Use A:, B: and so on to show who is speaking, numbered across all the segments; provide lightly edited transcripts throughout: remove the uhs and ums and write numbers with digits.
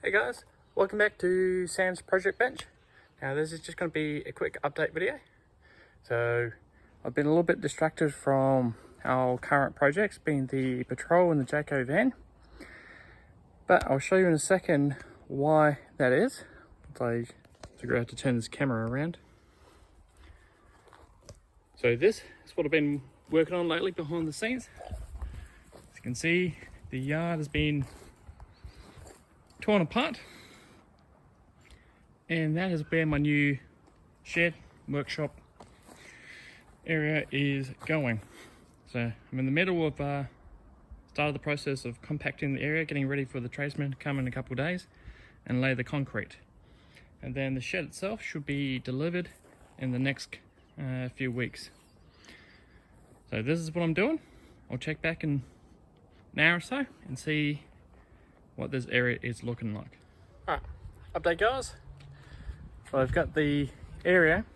A: Hey guys, welcome back to Sam's Project Bench. Now this is just going to be a quick update video. So I've been a little bit distracted from our current projects, being the patrol and the Jayco van. But I'll show you in a second why that is. If I figure out how to turn this camera around. So this is what I've been working on lately behind the scenes. As you can see, the yard has been torn apart, and that is where my new shed workshop area is going. So I'm in the middle of started the process of compacting the area, getting ready for the tradesmen to come in a couple of days and lay the concrete, and then the shed itself should be delivered in the next few weeks. So this is what I'm doing. I'll check back in an hour or so and see what this area is looking like. Alright, update guys. So I've got the area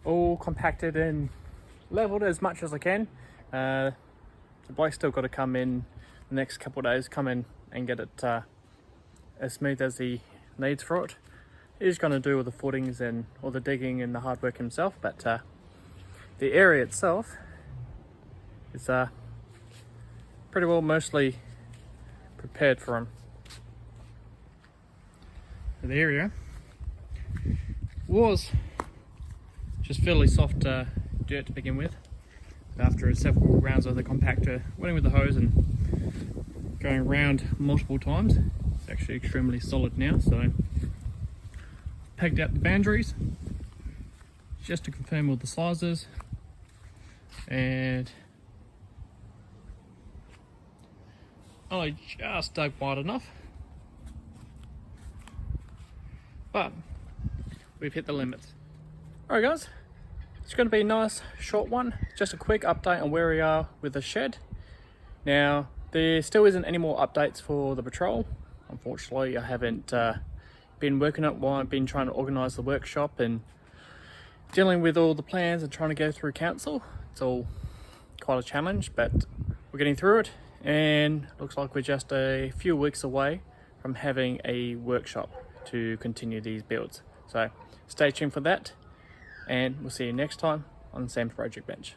A: all compacted and leveled as much as I can. The bloke's still got to come in the next couple of days, come in and get it as smooth as he needs for it. He's going to do all the footings and all the digging and the hard work himself, but the area itself is pretty well mostly prepared for him. The area was just fairly soft dirt to begin with. After several rounds of the compactor, went in with the hose and going around multiple times, it's actually extremely solid now. So pegged out the boundaries just to confirm all the sizes, and I just dug wide enough, but we've hit the limits. Alright guys, it's going to be a nice short one, just a quick update on where we are with the shed. Now there still isn't any more updates for the patrol. Unfortunately I haven't been working on it while I've been trying to organise the workshop and dealing with all the plans and trying to go through council. It's all quite a challenge, but we're getting through it. And looks like we're just a few weeks away from having a workshop to continue these builds. So stay tuned for that, and we'll see you next time on Sam's Project Bench.